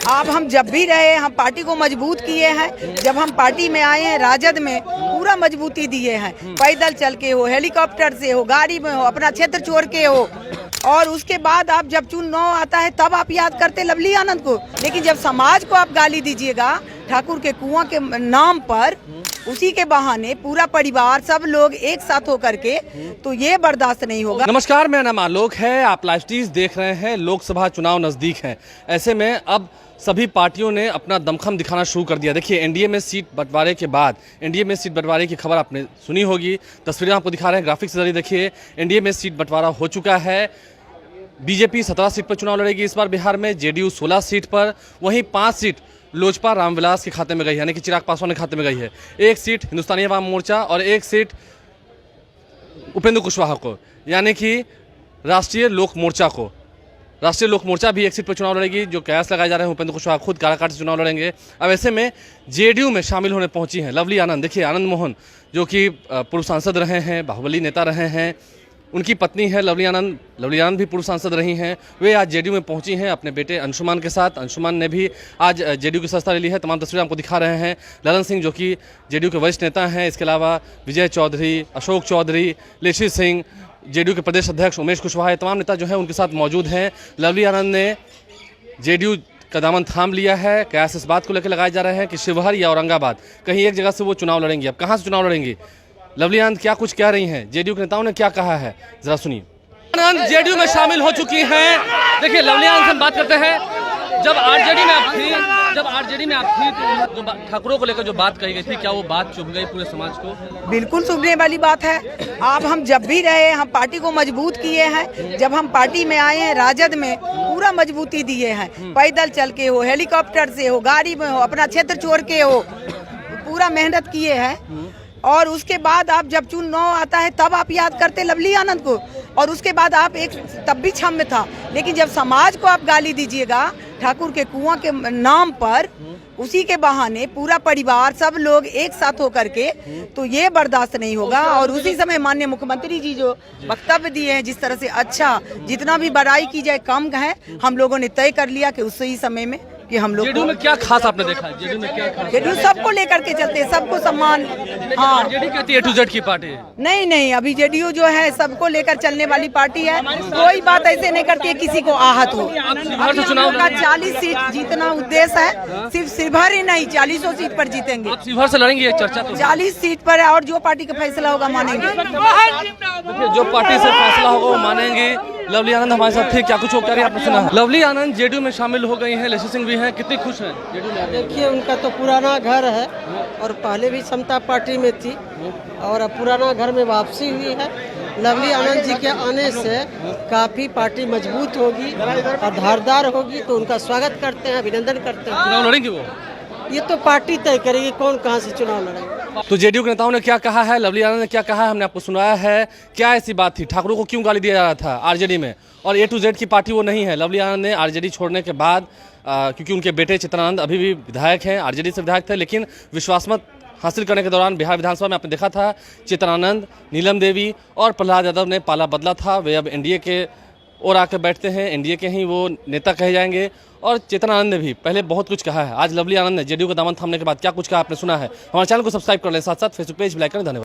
आप हम जब भी रहे हम पार्टी को मजबूत किए हैं। जब हम पार्टी में आए हैं राजद में पूरा मजबूती दिए हैं। पैदल चल के हो, हेलीकॉप्टर से हो, गाड़ी में हो, अपना क्षेत्र छोड़ के हो। और उसके बाद आप जब चुनाव आता है तब आप याद करते लवली आनंद को। लेकिन जब समाज को आप गाली दीजिएगा ठाकुर के कुआं के नाम पर, उसी के बहाने पूरा परिवार सब लोग एक साथ होकर के, तो ये बर्दाश्त नहीं होगा। नमस्कार, मेरा नाम आलोक है। आप लाइव टीवी देख रहे हैं। लोकसभा चुनाव नजदीक है, ऐसे में अब सभी पार्टियों ने अपना दमखम दिखाना शुरू कर दिया। देखिए, एनडीए में सीट बंटवारे के बाद, एनडीए में सीट बंटवारे की खबर आपने सुनी होगी। तस्वीरें आपको दिखा रहे हैं ग्राफिक्स के जरिए। देखिए, एनडीए में सीट बंटवारा हो चुका है। बीजेपी 17 सीट पर चुनाव लड़ेगी इस बार बिहार में, जेडीयू 16 सीट पर, वहीं 5 सीट लोजपा रामविलास के खाते में गई है, यानी कि चिराग पासवान के खाते में गई है। 1 सीट हिंदुस्तानी अवाम मोर्चा और 1 सीट उपेंद्र कुशवाहा को, यानी कि राष्ट्रीय लोक मोर्चा को। राष्ट्रीय लोक मोर्चा भी 1 सीट पर चुनाव लड़ेगी, जो कयास लगाए जा रहे हैं। उपेंद्र कुशवाहा खुद काराकाट से चुनाव लड़ेंगे। अब ऐसे में जेडीयू में शामिल होने पहुंची हैं लवली आनंद। देखिए, आनंद मोहन जो कि पूर्व सांसद रहे हैं, बाहुबली नेता रहे हैं, उनकी पत्नी है लवली आनंद। लवली आनंद भी पूर्व सांसद रही हैं। वे आज जेडीयू में पहुंची हैं अपने बेटे अंशुमान के साथ। अंशुमान ने भी आज जेडीयू की सदस्यता ले ली है। तमाम तस्वीरें आपको दिखा रहे हैं। ललन सिंह जो कि जेडीयू के वरिष्ठ नेता हैं, इसके अलावा विजय चौधरी, अशोक चौधरी, लेशी सिंह, जेडीयू के प्रदेश अध्यक्ष उमेश कुशवाहा, ये तमाम नेता जो हैं उनके साथ मौजूद हैं। लवली आनंद ने जेडीयू का दामन थाम लिया है। कयास इस बात को लेकर लगाए जा रहे हैं कि शिवहर या औरंगाबाद कहीं एक जगह से वो चुनाव लड़ेंगी। अब कहाँ से चुनाव लड़ेंगी, लवली आनंद क्या कुछ कह रही हैं, जेडीयू के नेताओं ने क्या कहा है, जरा सुनिए। आनंद जेडीयू में शामिल हो चुकी हैं। देखिए, लवली आनंद से हम बात करते हैं। जब आरजेडी में आप थी तो जो ठाकुरों को लेकर जो बात कही गई थी, क्या वो बात चुभ गई पूरे समाज को? बिल्कुल चुभने वाली बात है। आप हम जब भी रहे हम पार्टी को मजबूत किए हैं। जब हम पार्टी में आए हैं राजद में पूरा मजबूती दिए हैं। पैदल चल के हो, हेलीकॉप्टर से हो, गाड़ी में हो, अपना क्षेत्र छोड़ के हो, पूरा मेहनत किए हैं। और उसके बाद आप जब चुनाव आता है तब आप याद करते लवली आनंद को। और उसके बाद आप एक तब भी क्षम में था। लेकिन जब समाज को आप गाली दीजिएगा ठाकुर के कुआं के नाम पर, उसी के बहाने पूरा परिवार सब लोग एक साथ होकर के, तो ये बर्दाश्त नहीं होगा। और उसी समय माननीय मुख्यमंत्री जी जो वक्तव्य दिए हैं, जिस तरह से अच्छा जितना भी बड़ाई की जाए कम है, हम लोगों ने तय कर लिया कि उससे ही समय में कि हम लोग जेडीयू में क्या खास आपने देखा है? जेडीयू में क्या खास? जेडीयू सबको लेकर के चलते हैं, सबको सम्मान। हाँ, जेडीयू कहती है A to Z की पार्टी है। नहीं, अभी जेडीयू जो है सबको लेकर चलने वाली पार्टी है। कोई बात ऐसे नहीं करती है किसी को आहत हो। शिवहर से चुनाव का 40 सीट जीतना उद्देश्य है। सिर्फ शिवहर ही नहीं, 40 सीट पर जीतेंगे। आप शिवहर से लड़ेंगे, ये चर्चा तो 40 सीट पर है। और जो पार्टी का फैसला होगा मानेंगे। देखिए, जो पार्टी से फैसला होगा वो मानेंगे। लवली आनंद हमारे साथ थे, क्या कुछ हो कह रही है आपने सुना? लवली आनंद जेडीयू में शामिल हो गई हैं, लेशी सिंह भी हैं, कितनी खुश हैं जेडीयू में? देखिए, उनका तो पुराना घर है और पहले भी समता पार्टी में थी और अब पुराना घर में वापसी हुई है। लवली आनंद जी के आने से काफी पार्टी मजबूत होगी और धारदार होगी, तो उनका स्वागत करते हैं, अभिनंदन करते हैं। चुनाव लड़ेंगे वो? ये तो पार्टी तय करेगी कौन कहाँ से चुनाव लड़ेगा। तो जेडीयू के नेताओं ने क्या कहा है, लवली आनंद ने क्या कहा है, हमने आपको सुनाया है। क्या ऐसी बात थी, ठाकुरों को क्यों गाली दिया जा रहा था आरजेडी में? और A to Z की पार्टी वो नहीं है। लवली आनंद ने आरजेडी छोड़ने के बाद, क्योंकि उनके बेटे चित्रानंद अभी भी विधायक हैं, आरजेडी से विधायक थे, लेकिन विश्वास मत हासिल करने के दौरान बिहार विधानसभा में आपने देखा था चित्रानंद, नीलम देवी और प्रहलाद यादव ने पाला बदला था। वे अब एनडीए के और आकर बैठते हैं, एनडीए के ही वो नेता कहे जाएंगे। और चित्रानंद ने भी पहले बहुत कुछ कहा है। आज लवली आनंद ने जेडीयू का दामन थामने के बाद क्या कुछ कहा आपने सुना है। हमारे चैनल को सब्सक्राइब कर लें, साथ साथ फेसबुक पेज भी लाइक करें। धन्यवाद।